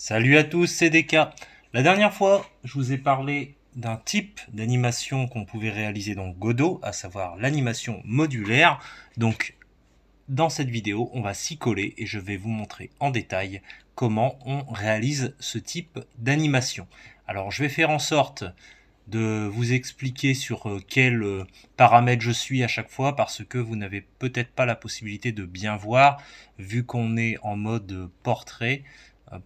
Salut à tous, c'est DK. La dernière fois, je vous ai parlé d'un type d'animation qu'on pouvait réaliser dans Godot, à savoir l'animation modulaire. Donc, dans cette vidéo, on va s'y coller et je vais vous montrer en détail comment on réalise ce type d'animation. Alors, je vais faire en sorte de vous expliquer sur quels paramètres je suis à chaque fois parce que vous n'avez peut-être pas la possibilité de bien voir vu qu'on est en mode portrait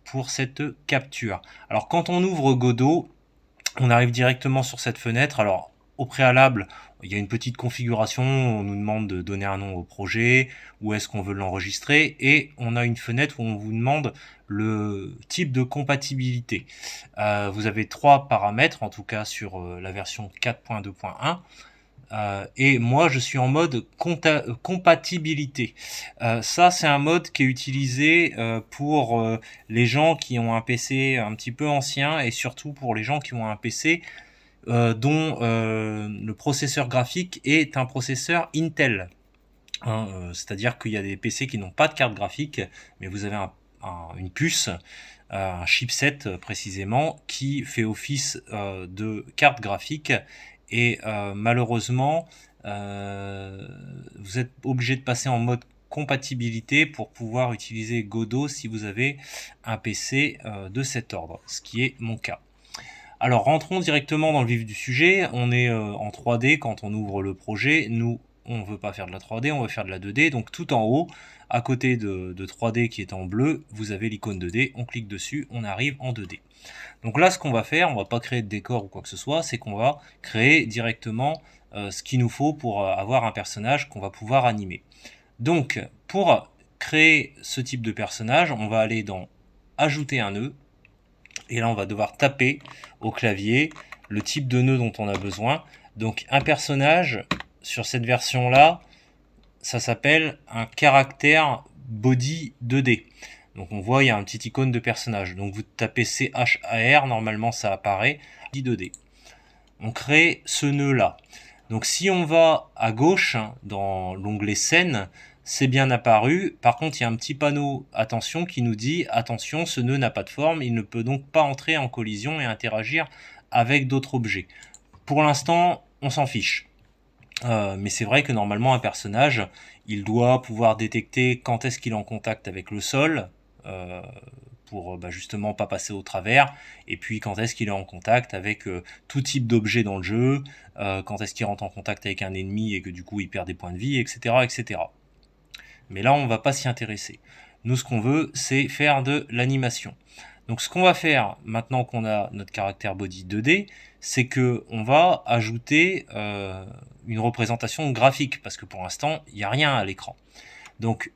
pour cette capture. Alors quand on ouvre Godot, on arrive directement sur cette fenêtre. Alors au préalable, il y a une petite configuration, on nous demande de donner un nom au projet, où est-ce qu'on veut l'enregistrer, et on a une fenêtre où on vous demande le type de compatibilité. Vous avez trois paramètres, en tout cas sur la version 4.2.1. Et moi, je suis en mode compatibilité. Ça, c'est un mode qui est utilisé pour les gens qui ont un PC un petit peu ancien et surtout pour les gens qui ont un PC dont le processeur graphique est un processeur Intel. Hein, c'est-à-dire qu'il y a des PC qui n'ont pas de carte graphique, mais vous avez une puce, un chipset précisément, qui fait office de carte graphique. Et malheureusement, vous êtes obligé de passer en mode compatibilité pour pouvoir utiliser Godot si vous avez un PC de cet ordre, ce qui est mon cas. Alors rentrons directement dans le vif du sujet. On est en 3D quand on ouvre le projet. Nous, on ne veut pas faire de la 3D, on veut faire de la 2D. Donc tout en haut, à côté de 3D qui est en bleu, vous avez l'icône 2D. On clique dessus, on arrive en 2D. Donc là, ce qu'on va faire, on va pas créer de décor ou quoi que ce soit, c'est qu'on va créer directement ce qu'il nous faut pour avoir un personnage qu'on va pouvoir animer. Donc, pour créer ce type de personnage, on va aller dans Ajouter un nœud. Et là, on va devoir taper au clavier le type de nœud dont on a besoin. Donc, un personnage, sur cette version-là, ça s'appelle un caractère body 2D. Donc, on voit, il y a un petit icône de personnage. Donc, vous tapez CHAR, normalement, ça apparaît. Body 2D. On crée ce nœud-là. Donc, si on va à gauche, dans l'onglet scène, c'est bien apparu. Par contre, il y a un petit panneau attention qui nous dit attention, ce nœud n'a pas de forme, il ne peut donc pas entrer en collision et interagir avec d'autres objets. Pour l'instant, on s'en fiche. Mais c'est vrai que normalement, un personnage, il doit pouvoir détecter quand est-ce qu'il est en contact avec le sol, pour justement pas passer au travers, et puis quand est-ce qu'il est en contact avec tout type d'objet dans le jeu, quand est-ce qu'il rentre en contact avec un ennemi et que du coup il perd des points de vie, etc. etc. Mais là, on ne va pas s'y intéresser. Nous, ce qu'on veut, c'est faire de l'animation. Donc, ce qu'on va faire maintenant qu'on a notre caractère body 2D, c'est que on va ajouter une représentation graphique, parce que pour l'instant, il n'y a rien à l'écran. Donc,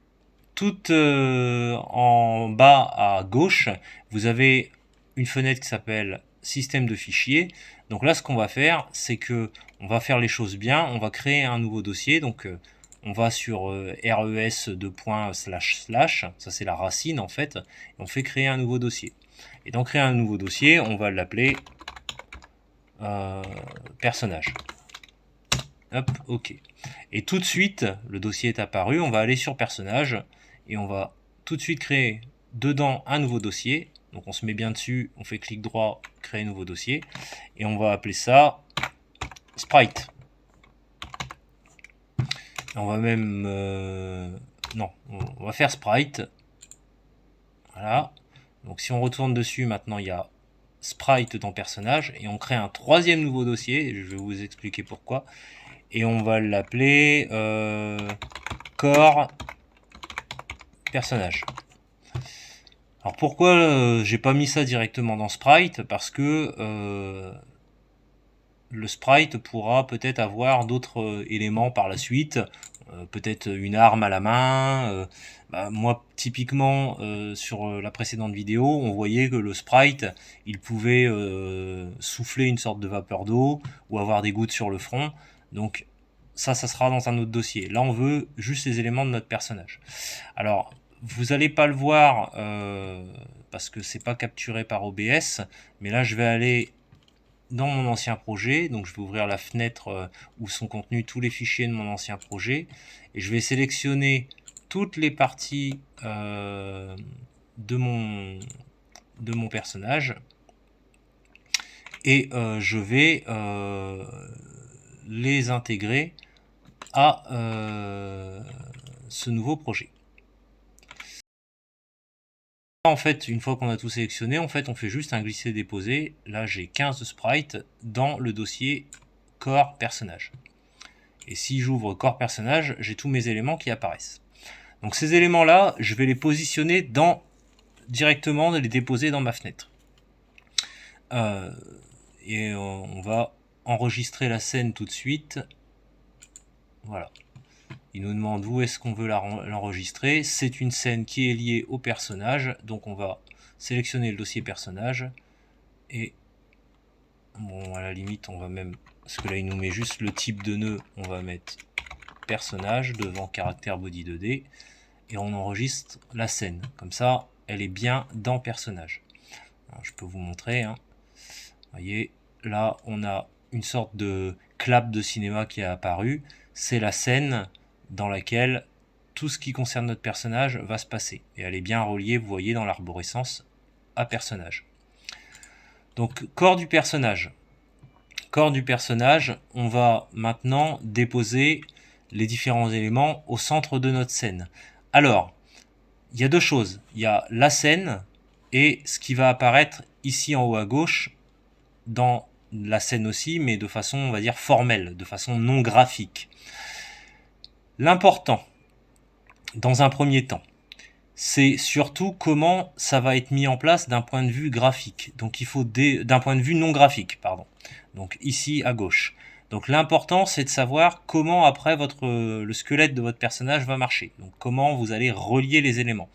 tout en bas à gauche, vous avez une fenêtre qui s'appelle système de fichiers. Donc là, ce qu'on va faire, c'est que on va faire les choses bien. On va créer un nouveau dossier. Donc on va sur res : ça c'est la racine en fait. Et on fait créer un nouveau dossier. Et dans créer un nouveau dossier, on va l'appeler personnage. Hop, ok. Et tout de suite, le dossier est apparu. On va aller sur personnage et on va tout de suite créer dedans un nouveau dossier. Donc on se met bien dessus, on fait clic droit, créer nouveau dossier, et on va appeler ça sprite. On va même non, on va faire sprite. Voilà. Donc si on retourne dessus, maintenant il y a sprite dans personnage et on crée un troisième nouveau dossier. Je vais vous expliquer pourquoi. Et on va l'appeler core personnage. Alors pourquoi j'ai pas mis ça directement dans sprite? Parce que le sprite pourra peut-être avoir d'autres éléments par la suite, peut-être une arme à la main. Moi, typiquement, sur la précédente vidéo, on voyait que le sprite, il pouvait souffler une sorte de vapeur d'eau ou avoir des gouttes sur le front. Donc ça sera dans un autre dossier. Là, on veut juste les éléments de notre personnage. Alors, vous n'allez pas le voir parce que c'est pas capturé par OBS, mais là, je vais aller dans mon ancien projet, donc je vais ouvrir la fenêtre où sont contenus tous les fichiers de mon ancien projet, et je vais sélectionner toutes les parties de de mon personnage et je vais les intégrer à ce nouveau projet. En fait, une fois qu'on a tout sélectionné, en fait, on fait juste un glisser-déposer. Là, j'ai 15 sprites dans le dossier corps personnage. Et si j'ouvre corps personnage, j'ai tous mes éléments qui apparaissent. Donc ces éléments-là, je vais les positionner directement, les déposer dans ma fenêtre. Et on va enregistrer la scène tout de suite. Voilà. Il nous demande où est-ce qu'on veut l'enregistrer. C'est une scène qui est liée au personnage. Donc on va sélectionner le dossier personnage. Et bon, à la limite, on va même... Parce que là, il nous met juste le type de nœud. On va mettre personnage devant caractère body 2D. Et on enregistre la scène. Comme ça, elle est bien dans personnage. Alors, je peux vous montrer. Hein. Vous voyez, là, on a une sorte de clap de cinéma qui est apparu. C'est la scène dans laquelle tout ce qui concerne notre personnage va se passer. Et elle est bien reliée, vous voyez, dans l'arborescence à personnage. Donc, corps du personnage. Corps du personnage, on va maintenant déposer les différents éléments au centre de notre scène. Alors, il y a deux choses. Il y a la scène et ce qui va apparaître ici en haut à gauche dans la scène aussi, mais de façon, on va dire, formelle, de façon non graphique. L'important, dans un premier temps, c'est surtout comment ça va être mis en place d'un point de vue graphique. Donc il faut d'un point de vue non graphique, pardon. Donc ici à gauche. Donc l'important, c'est de savoir comment après le squelette de votre personnage va marcher. Donc comment vous allez relier les éléments.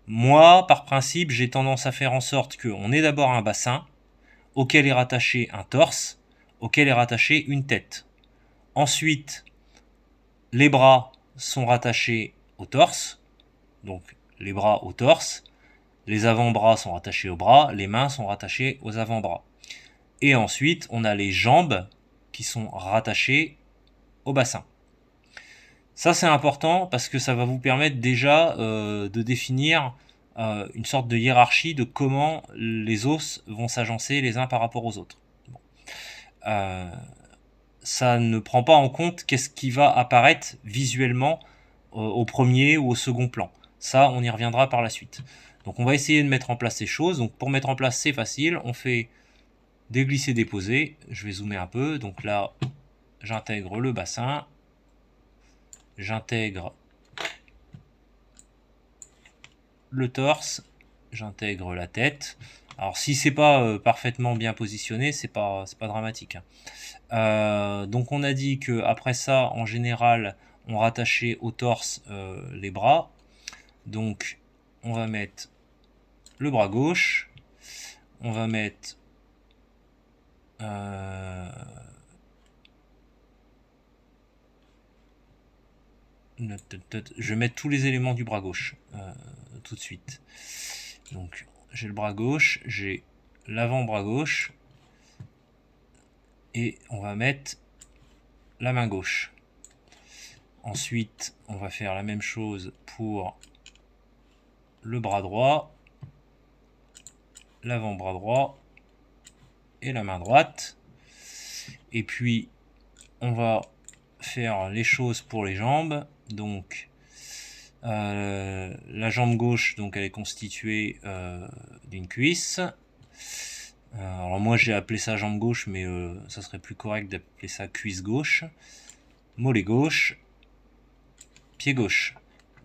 Moi, par principe, j'ai tendance à faire en sorte qu'on ait d'abord un bassin auquel est rattaché un torse, auquel est rattaché une tête. Ensuite, les bras sont rattachés au torse, donc les bras au torse, les avant-bras sont rattachés aux bras, les mains sont rattachées aux avant-bras. Et ensuite, on a les jambes qui sont rattachées au bassin. Ça, c'est important parce que ça va vous permettre déjà de définir une sorte de hiérarchie de comment les os vont s'agencer les uns par rapport aux autres. Bon. Ça ne prend pas en compte qu'est-ce qui va apparaître visuellement au premier ou au second plan. Ça, on y reviendra par la suite. Donc on va essayer de mettre en place ces choses. Donc pour mettre en place, c'est facile. On fait des glisser-déposer. Je vais zoomer un peu. Donc là, j'intègre le bassin. J'intègre le torse. J'intègre la tête. Alors si c'est pas parfaitement bien positionné, c'est pas dramatique. Donc on a dit que après ça, en général, on rattachait au torse les bras. Donc on va mettre le bras gauche. On va mettre je vais mettre tous les éléments du bras gauche tout de suite. Donc j'ai le bras gauche, j'ai l'avant-bras gauche et on va mettre la main gauche. Ensuite, on va faire la même chose pour le bras droit, l'avant-bras droit et la main droite. Et puis, on va faire les choses pour les jambes. Donc, la jambe gauche, donc elle est constituée d'une cuisse. Alors moi, j'ai appelé ça jambe gauche, mais ça serait plus correct d'appeler ça cuisse gauche. Mollet gauche. Pied gauche.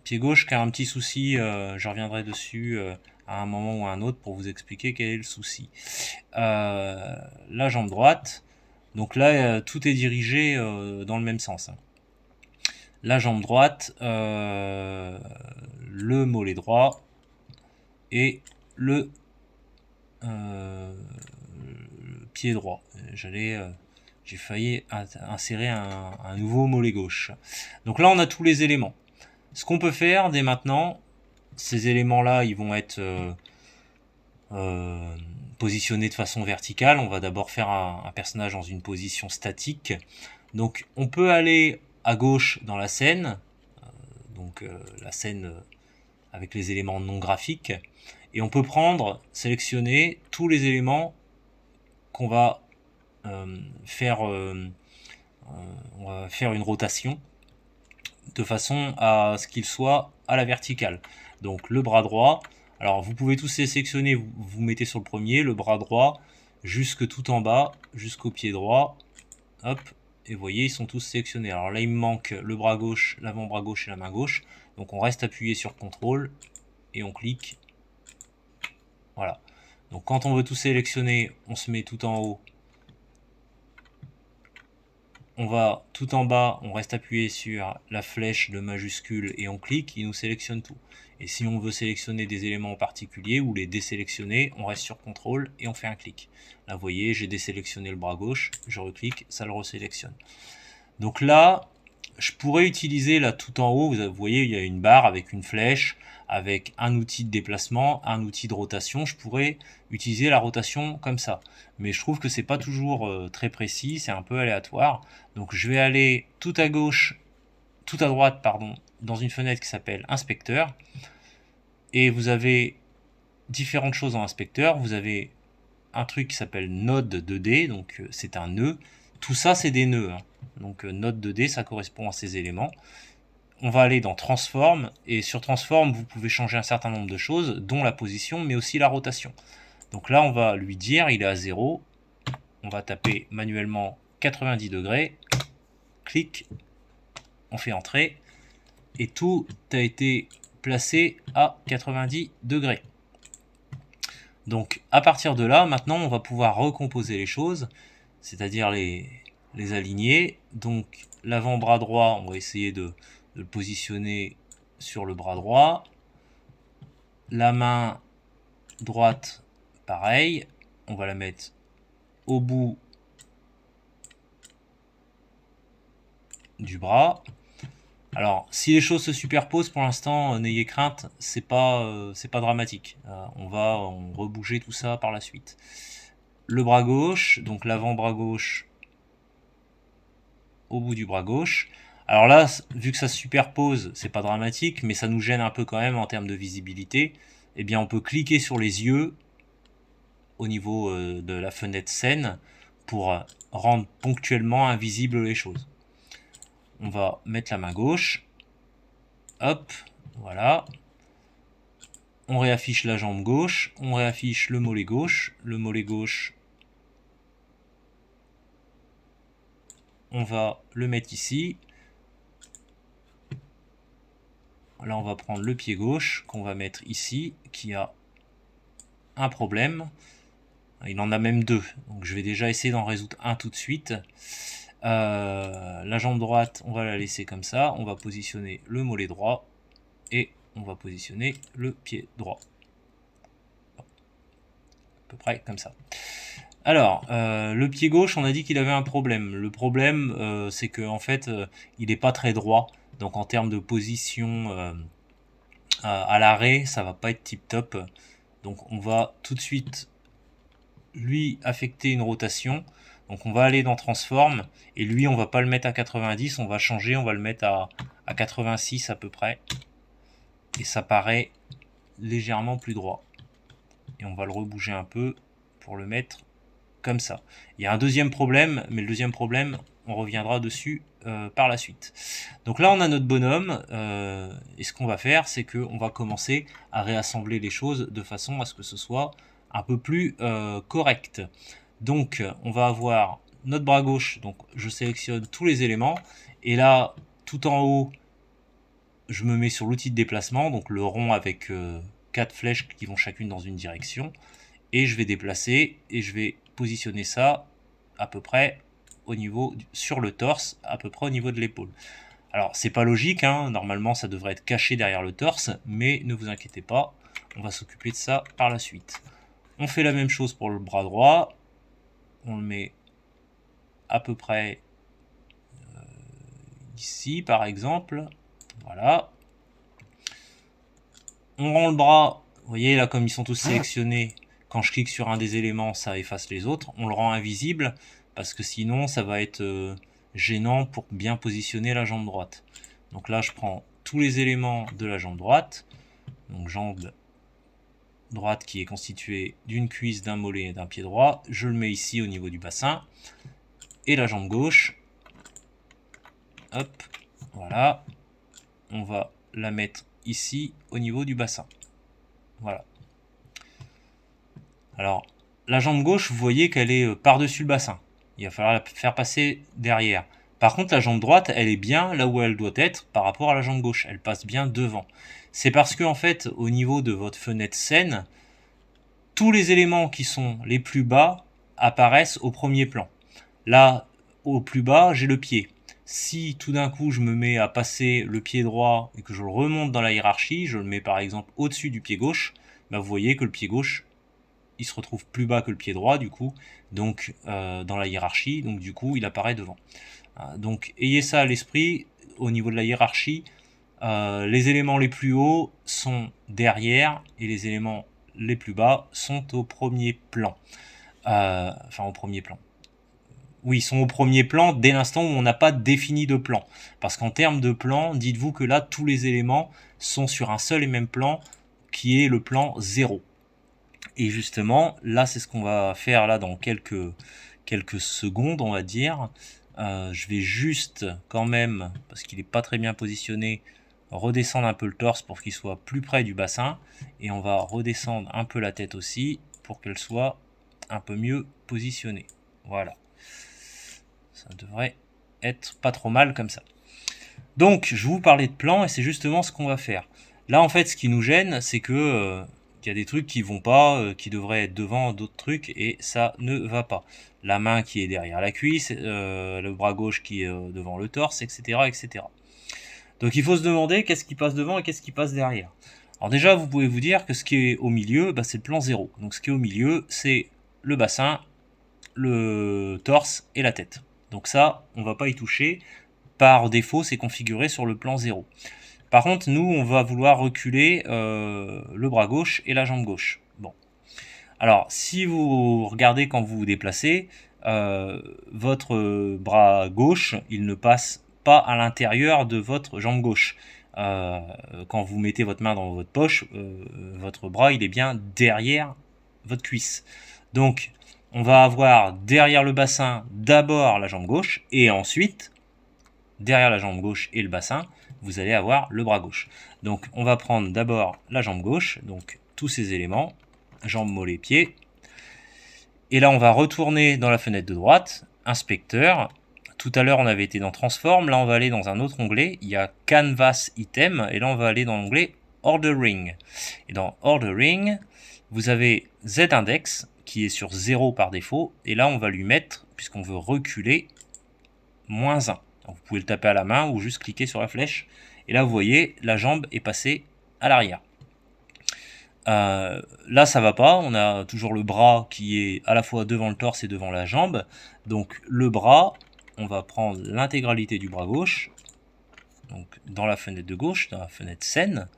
Pied gauche qui a un petit souci, je reviendrai dessus à un moment ou à un autre pour vous expliquer quel est le souci. La jambe droite, donc là tout est dirigé dans le même sens. Hein. La jambe droite, le mollet droit et le pied droit. J'ai failli insérer un nouveau mollet gauche. Donc là on a tous les éléments. Ce qu'on peut faire dès maintenant, ces éléments-là, ils vont être positionnés de façon verticale. On va d'abord faire un personnage dans une position statique. Donc on peut aller à gauche dans la scène, la scène avec les éléments non graphiques. Et on peut sélectionner tous les éléments qu'on va faire une rotation de façon à ce qu'il soit à la verticale. Donc le bras droit, alors vous pouvez tous les sélectionner, vous mettez sur le premier, le bras droit, jusque tout en bas, jusqu'au pied droit, hop, et vous voyez, ils sont tous sélectionnés. Alors là, il me manque le bras gauche, l'avant-bras gauche et la main gauche. Donc on reste appuyé sur CTRL et on clique. Voilà. Donc quand on veut tout sélectionner, on se met tout en haut. On va tout en bas, on reste appuyé sur la flèche de majuscule et on clique, il nous sélectionne tout. Et si on veut sélectionner des éléments en particulier ou les désélectionner, on reste sur CTRL et on fait un clic. Là, vous voyez, j'ai désélectionné le bras gauche, je reclique, ça le resélectionne. Donc là, je pourrais utiliser là tout en haut, vous voyez, il y a une barre avec une flèche, avec un outil de déplacement, un outil de rotation. Je pourrais utiliser la rotation comme ça. Mais je trouve que c'est pas toujours très précis, c'est un peu aléatoire. Donc je vais aller tout à gauche, tout à droite, pardon, dans une fenêtre qui s'appelle Inspecteur. Et vous avez différentes choses en inspecteur. Vous avez un truc qui s'appelle Node 2D, donc c'est un nœud. Tout ça, c'est des nœuds. Hein. Donc Node 2D, ça correspond à ces éléments. On va aller dans Transform, et sur Transform, vous pouvez changer un certain nombre de choses, dont la position, mais aussi la rotation. Donc là, on va lui dire, il est à 0. On va taper manuellement 90 degrés. Clic. On fait entrer. Et tout a été placé à 90 degrés. Donc à partir de là, maintenant, on va pouvoir recomposer les choses, c'est-à-dire les aligner. Donc l'avant-bras droit, on va essayer de le positionner sur le bras droit. La main droite, pareil, on va la mettre au bout du bras. Alors, si les choses se superposent, pour l'instant, n'ayez crainte, c'est pas dramatique. On va rebouger tout ça par la suite. Le bras gauche, donc l'avant-bras gauche au bout du bras gauche. Alors là, vu que ça se superpose, c'est pas dramatique, mais ça nous gêne un peu quand même en termes de visibilité. Eh bien, on peut cliquer sur les yeux au niveau de la fenêtre scène pour rendre ponctuellement invisibles les choses. On va mettre la main gauche. Hop, voilà. On réaffiche la jambe gauche, on réaffiche le mollet gauche. Le mollet gauche, on va le mettre ici. Là, on va prendre le pied gauche qu'on va mettre ici, qui a un problème. Il en a même deux, donc je vais déjà essayer d'en résoudre un tout de suite. La jambe droite, on va la laisser comme ça. On va positionner le mollet droit et on va positionner le pied droit. À peu près comme ça. Alors, le pied gauche, on a dit qu'il avait un problème. Le problème, c'est que en fait, il n'est pas très droit. Donc en termes de position à l'arrêt, ça va pas être tip top. Donc on va tout de suite lui affecter une rotation. Donc on va aller dans Transform, et lui on va pas le mettre à 90, on va changer, on va le mettre à 86 à peu près. Et ça paraît légèrement plus droit. Et on va le rebouger un peu pour le mettre comme ça. Il y a un deuxième problème, mais le deuxième problème, on reviendra dessus par la suite. Donc là, on a notre bonhomme, et ce qu'on va faire, c'est qu'on va commencer à réassembler les choses de façon à ce que ce soit un peu plus correct. Donc, on va avoir notre bras gauche, donc je sélectionne tous les éléments, et là, tout en haut, je me mets sur l'outil de déplacement, donc le rond avec 4 flèches qui vont chacune dans une direction, et je vais déplacer, et je vais positionner ça à peu près au niveau sur le torse, à peu près au niveau de l'épaule. Alors c'est pas logique, hein, normalement ça devrait être caché derrière le torse, mais ne vous inquiétez pas, on va s'occuper de ça par la suite. On fait la même chose pour le bras droit, on le met à peu près ici par exemple, voilà. On rend le bras, vous voyez là comme ils sont tous sélectionnés, quand je clique sur un des éléments ça efface les autres, on le rend invisible parce que sinon ça va être gênant pour bien positionner la jambe droite. Donc là je prends tous les éléments de la jambe droite, donc jambe droite qui est constituée d'une cuisse, d'un mollet et d'un pied droit. Je le mets ici au niveau du bassin. Et la jambe gauche, hop, voilà. On va la mettre ici au niveau du bassin. Voilà. Alors, la jambe gauche, vous voyez qu'elle est par-dessus le bassin. Il va falloir la faire passer derrière. Par contre, la jambe droite, elle est bien là où elle doit être par rapport à la jambe gauche. Elle passe bien devant. C'est parce que, en fait, au niveau de votre fenêtre scène, tous les éléments qui sont les plus bas apparaissent au premier plan. Là, au plus bas, j'ai le pied. Si tout d'un coup je me mets à passer le pied droit et que je le remonte dans la hiérarchie, je le mets par exemple au-dessus du pied gauche, bah vous voyez que le pied gauche, il se retrouve plus bas que le pied droit du coup, donc dans la hiérarchie, donc du coup il apparaît devant. Donc ayez ça à l'esprit, au niveau de la hiérarchie, les éléments les plus hauts sont derrière et les éléments les plus bas sont au premier plan. Enfin au premier plan. Oui, ils sont au premier plan dès l'instant où on n'a pas défini de plan. Parce qu'en termes de plan, dites-vous que là, tous les éléments sont sur un seul et même plan, qui est le plan 0. Et justement, là, c'est ce qu'on va faire là dans quelques secondes, on va dire. Je vais juste, quand même, parce qu'il n'est pas très bien positionné, redescendre un peu le torse pour qu'il soit plus près du bassin. Et on va redescendre un peu la tête aussi, pour qu'elle soit un peu mieux positionnée. Voilà. Ça devrait être pas trop mal comme ça. Donc, je vous parlais de plan et c'est justement ce qu'on va faire. Là, en fait, ce qui nous gêne, c'est que qu'il y a des trucs qui vont pas, qui devraient être devant d'autres trucs et ça ne va pas. La main qui est derrière la cuisse, le bras gauche qui est devant le torse, etc., etc. Donc, il faut se demander qu'est-ce qui passe devant et qu'est-ce qui passe derrière. Alors déjà, vous pouvez vous dire que ce qui est au milieu, bah, c'est le plan 0. Donc, ce qui est au milieu, c'est le bassin, le torse et la tête. Donc ça, on va pas y toucher. Par défaut, c'est configuré sur le plan 0. Par contre, nous, on va vouloir reculer le bras gauche et la jambe gauche. Bon. Alors, si vous regardez quand vous vous déplacez, votre bras gauche, il ne passe pas à l'intérieur de votre jambe gauche. Quand vous mettez votre main dans votre poche, votre bras, il est bien derrière votre cuisse. Donc, on va avoir derrière le bassin d'abord la jambe gauche et ensuite, derrière la jambe gauche et le bassin, vous allez avoir le bras gauche. Donc on va prendre d'abord la jambe gauche, donc tous ces éléments, jambes, mollets, pieds. Et là on va retourner dans la fenêtre de droite, inspecteur. Tout à l'heure on avait été dans transform, là on va aller dans un autre onglet, il y a canvas item, et là on va aller dans l'onglet ordering. Et dans ordering, vous avez Z-index, qui est sur 0 par défaut, et là on va lui mettre, puisqu'on veut reculer, -1. Donc, vous pouvez le taper à la main ou juste cliquer sur la flèche, et là vous voyez, la jambe est passée à l'arrière. Là ça va pas, on a toujours le bras qui est à la fois devant le torse et devant la jambe, donc le bras, on va prendre l'intégralité du bras gauche, donc dans la fenêtre de gauche, dans la fenêtre scène,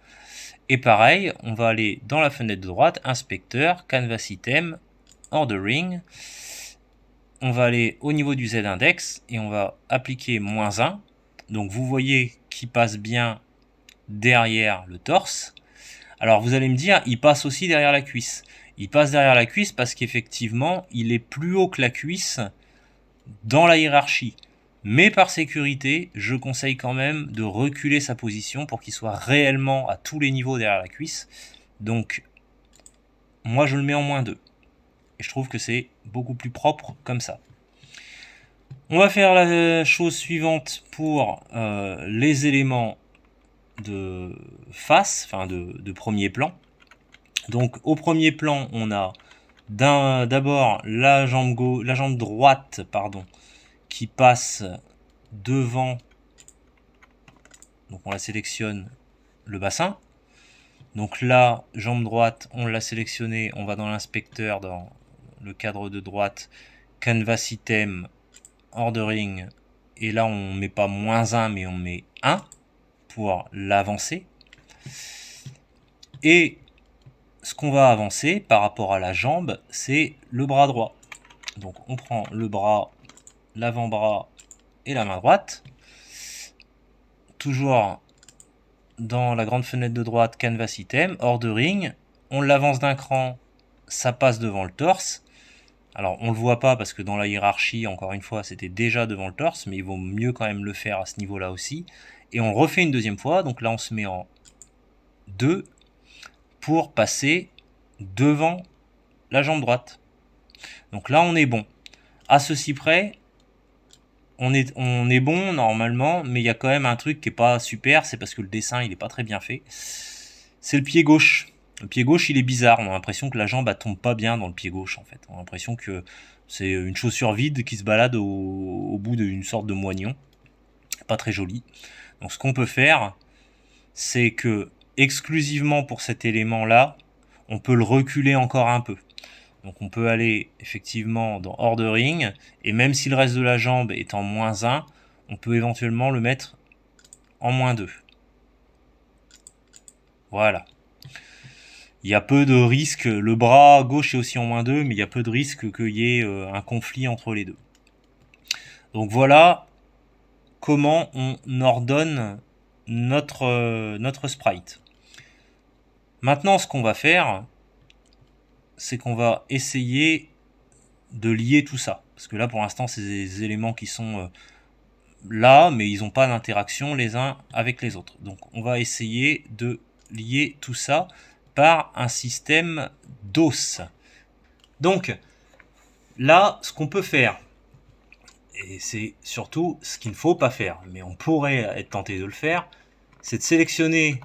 et pareil, on va aller dans la fenêtre de droite, inspecteur, canvas item, ordering, on va aller au niveau du Z-index et on va appliquer -1, donc vous voyez qu'il passe bien derrière le torse. Alors vous allez me dire, il passe aussi derrière la cuisse. Il passe derrière la cuisse parce qu'effectivement, il est plus haut que la cuisse dans la hiérarchie. Mais par sécurité, je conseille quand même de reculer sa position pour qu'il soit réellement à tous les niveaux derrière la cuisse. Donc, moi je le mets en -2. Et je trouve que c'est beaucoup plus propre comme ça. On va faire la chose suivante pour les éléments de face, enfin de premier plan. Donc au premier plan, on a d'abord la jambe droite, qui passe devant. Donc on la sélectionne, le bassin. Donc là, jambe droite, on l'a sélectionné, on va dans l'inspecteur, dans le cadre de droite, canvas item, ordering, et là on met pas -1 mais on met 1 pour l'avancer. Et ce qu'on va avancer par rapport à la jambe, c'est le bras droit. Donc on prend le bras, l'avant-bras et la main droite. Toujours dans la grande fenêtre de droite, canvas item, ordering, on l'avance d'un cran, ça passe devant le torse. Alors on le voit pas parce que dans la hiérarchie, encore une fois, c'était déjà devant le torse, mais il vaut mieux quand même le faire à ce niveau-là aussi. Et on le refait une deuxième fois, donc là on se met en 2 pour passer devant la jambe droite. Donc là on est bon. À ceci près, on est bon normalement, mais il y a quand même un truc qui est pas super, c'est parce que le dessin il est pas très bien fait. C'est le pied gauche. Le pied gauche il est bizarre, on a l'impression que la jambe elle tombe pas bien dans le pied gauche en fait. On a l'impression que c'est une chaussure vide qui se balade au bout d'une sorte de moignon. Pas très joli. Donc ce qu'on peut faire, c'est que exclusivement pour cet élément là, on peut le reculer encore un peu. Donc on peut aller effectivement dans ordering, et même si le reste de la jambe est en -1, on peut éventuellement le mettre en -2. Voilà. Il y a peu de risque, le bras gauche est aussi en -2, mais il y a peu de risque qu'il y ait un conflit entre les deux. Donc voilà comment on ordonne notre sprite. Maintenant, ce qu'on va faire, c'est qu'on va essayer de lier tout ça. Parce que là, pour l'instant, c'est des éléments qui sont là, mais ils n'ont pas d'interaction les uns avec les autres. Donc, on va essayer de lier tout ça par un système d'os. Donc, là, ce qu'on peut faire, et c'est surtout ce qu'il ne faut pas faire, mais on pourrait être tenté de le faire, c'est de sélectionner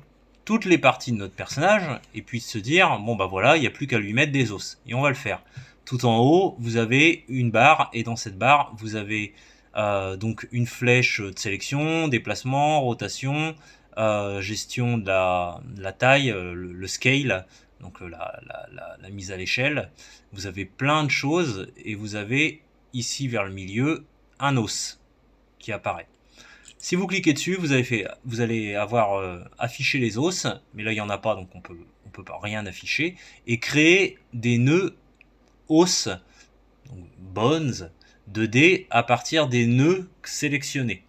toutes les parties de notre personnage et puis de se dire bon bah voilà, il n'y a plus qu'à lui mettre des os et on va le faire. Tout en haut, vous avez une barre et dans cette barre, vous avez donc une flèche de sélection, déplacement, rotation, gestion de la taille, le scale, donc la mise à l'échelle. Vous avez plein de choses et vous avez ici vers le milieu un os qui apparaît. Si vous cliquez dessus, vous allez avoir affiché les os, mais là il n'y en a pas, donc on peut pas rien afficher, et créer des nœuds os, donc bones, 2D, à partir des nœuds sélectionnés.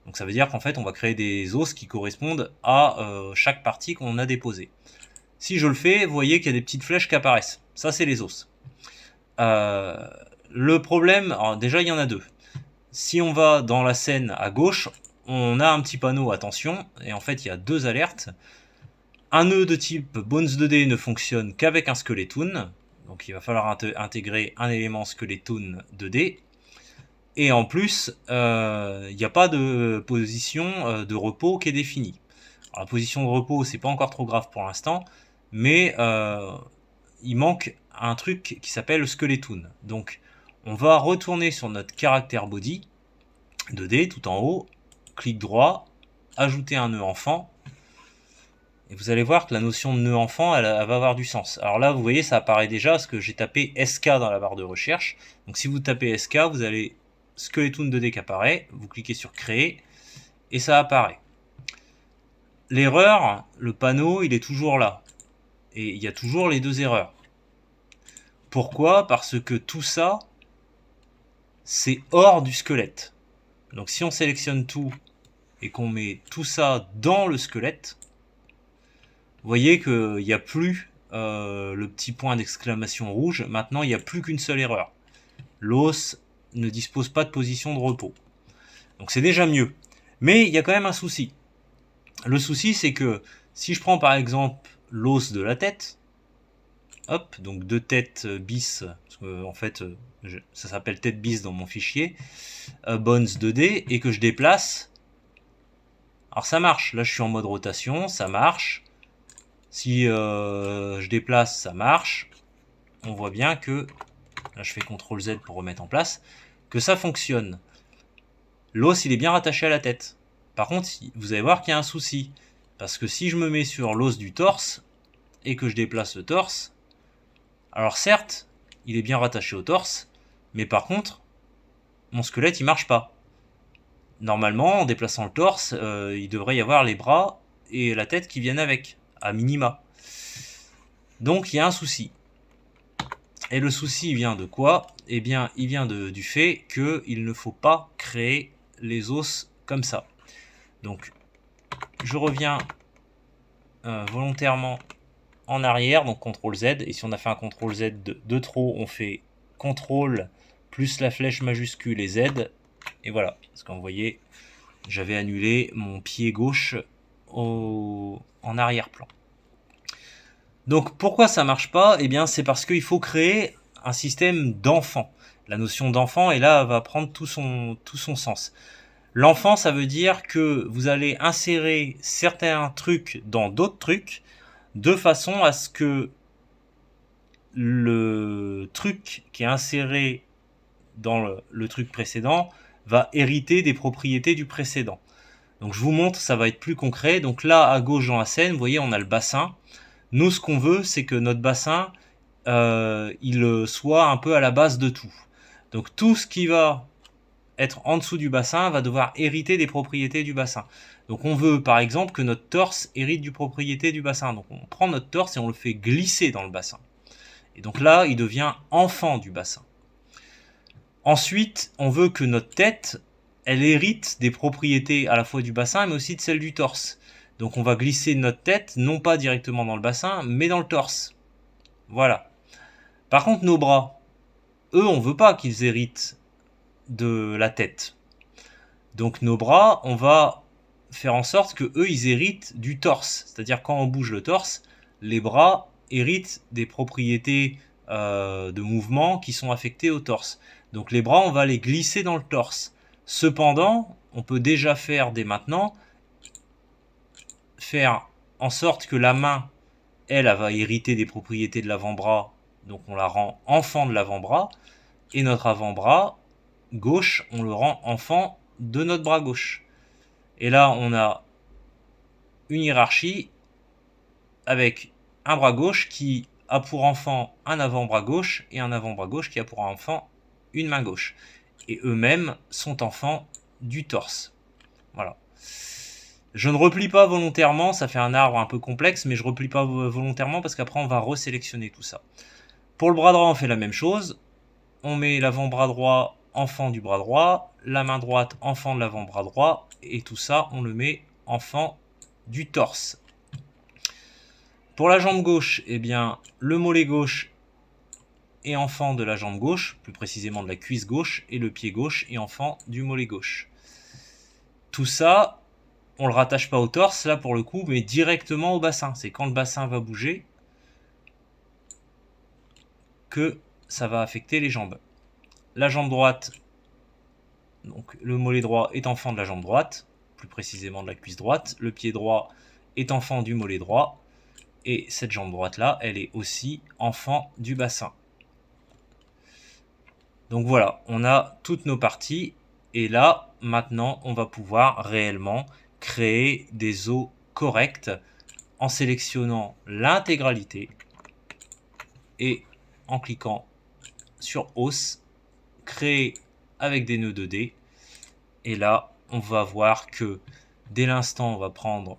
Donc ça veut dire qu'en fait on va créer des os qui correspondent à chaque partie qu'on a déposée. Si je le fais, vous voyez qu'il y a des petites flèches qui apparaissent. Ça c'est les os. Le problème, alors déjà il y en a deux. Si on va dans la scène à gauche, on a un petit panneau attention, et en fait il y a deux alertes. Un nœud de type Bones 2D ne fonctionne qu'avec un Skeletoon, donc il va falloir intégrer un élément Skeletoon 2D. Et en plus, il n'y a pas de position de repos qui est définie. Alors, la position de repos, c'est pas encore trop grave pour l'instant, mais il manque un truc qui s'appelle Skeletoon. Donc on va retourner sur notre caractère body 2D tout en haut, clic droit, ajouter un nœud enfant, et vous allez voir que la notion de nœud enfant elle va avoir du sens. Alors là vous voyez ça apparaît déjà parce que j'ai tapé SK dans la barre de recherche. Donc si vous tapez SK, vous allez Skeletoon 2D qui apparaît, vous cliquez sur créer et ça apparaît. L'erreur, le panneau il est toujours là et il y a toujours les deux erreurs. Pourquoi? Parce que tout ça c'est hors du squelette. Donc si on sélectionne tout et qu'on met tout ça dans le squelette, vous voyez qu'il n'y a plus le petit point d'exclamation rouge. Maintenant, il n'y a plus qu'une seule erreur. L'os ne dispose pas de position de repos. Donc c'est déjà mieux. Mais il y a quand même un souci. Le souci, c'est que si je prends par exemple l'os de la tête, hop, donc deux têtes bis, parce que en fait, ça s'appelle tête bis dans mon fichier, bones 2D, et que je déplace, alors ça marche. Là, je suis en mode rotation, ça marche. Si je déplace, ça marche. On voit bien que, là je fais CTRL Z pour remettre en place, que ça fonctionne. L'os il est bien rattaché à la tête. Par contre, vous allez voir qu'il y a un souci. Parce que si je me mets sur l'os du torse, et que je déplace le torse, alors certes, il est bien rattaché au torse, mais par contre, mon squelette il marche pas. Normalement, en déplaçant le torse, il devrait y avoir les bras et la tête qui viennent avec, à minima. Donc il y a un souci. Et le souci vient de quoi? Eh bien, il vient du fait qu'il ne faut pas créer les os comme ça. Donc, je reviens volontairement en arrière, donc CTRL Z, et si on a fait un CTRL Z de trop, on fait CTRL plus la flèche majuscule et Z, et voilà, parce que vous voyez, j'avais annulé mon pied gauche en arrière-plan. Donc pourquoi ça marche pas? Eh bien c'est parce qu'il faut créer un système d'enfant. La notion d'enfant, et là, va prendre tout son sens. L'enfant, ça veut dire que vous allez insérer certains trucs dans d'autres trucs, de façon à ce que le truc qui est inséré dans le truc précédent va hériter des propriétés du précédent. Donc je vous montre, ça va être plus concret. Donc là, à gauche dans la scène, vous voyez, on a le bassin. Nous, ce qu'on veut, c'est que notre bassin, il soit un peu à la base de tout. Donc tout ce qui va être en dessous du bassin va devoir hériter des propriétés du bassin. Donc on veut par exemple que notre torse hérite du propriété du bassin. Donc on prend notre torse et on le fait glisser dans le bassin. Et donc là, il devient enfant du bassin. Ensuite, on veut que notre tête, elle hérite des propriétés à la fois du bassin, mais aussi de celles du torse. Donc on va glisser notre tête, non pas directement dans le bassin, mais dans le torse. Voilà. Par contre, nos bras, eux, on veut pas qu'ils héritent de la tête. Donc nos bras, on va faire en sorte que eux, ils héritent du torse. C'est-à-dire quand on bouge le torse, les bras héritent des propriétés de mouvement qui sont affectées au torse. Donc les bras, on va les glisser dans le torse. Cependant, on peut déjà faire dès maintenant, faire en sorte que la main, elle va hériter des propriétés de l'avant-bras, donc on la rend enfant de l'avant-bras, et notre avant-bras gauche, on le rend enfant de notre bras gauche. Et là, on a une hiérarchie avec un bras gauche qui a pour enfant un avant-bras gauche et un avant-bras gauche qui a pour enfant une main gauche. Et eux-mêmes sont enfants du torse. Voilà. Je ne replie pas volontairement, ça fait un arbre un peu complexe, mais je ne replie pas volontairement parce qu'après on va resélectionner tout ça. Pour le bras droit, on fait la même chose. On met l'avant-bras droit enfant du bras droit, la main droite enfant de l'avant-bras droit, et tout ça, on le met enfant du torse. Pour la jambe gauche, eh bien, le mollet gauche est enfant de la jambe gauche, plus précisément de la cuisse gauche, et le pied gauche est enfant du mollet gauche. Tout ça, on ne le rattache pas au torse, là pour le coup, mais directement au bassin. C'est quand le bassin va bouger que ça va affecter les jambes. La jambe droite, donc le mollet droit est enfant de la jambe droite, plus précisément de la cuisse droite. Le pied droit est enfant du mollet droit. Et cette jambe droite là, elle est aussi enfant du bassin. Donc voilà, on a toutes nos parties. Et là, maintenant, on va pouvoir réellement créer des os corrects en sélectionnant l'intégralité et en cliquant sur os, créer avec des nœuds 2D. Et là, on va voir que dès l'instant, on va prendre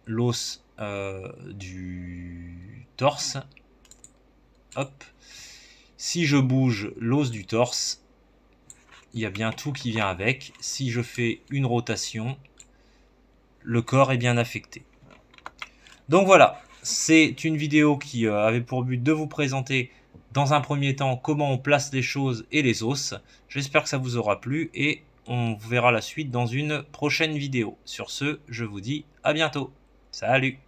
l'os du torse. Hop. Si je bouge l'os du torse, il y a bien tout qui vient avec. Si je fais une rotation, le corps est bien affecté. Donc voilà, c'est une vidéo qui avait pour but de vous présenter dans un premier temps comment on place les choses et les os. J'espère que ça vous aura plu et on verra la suite dans une prochaine vidéo. Sur ce, je vous dis à bientôt. Salut!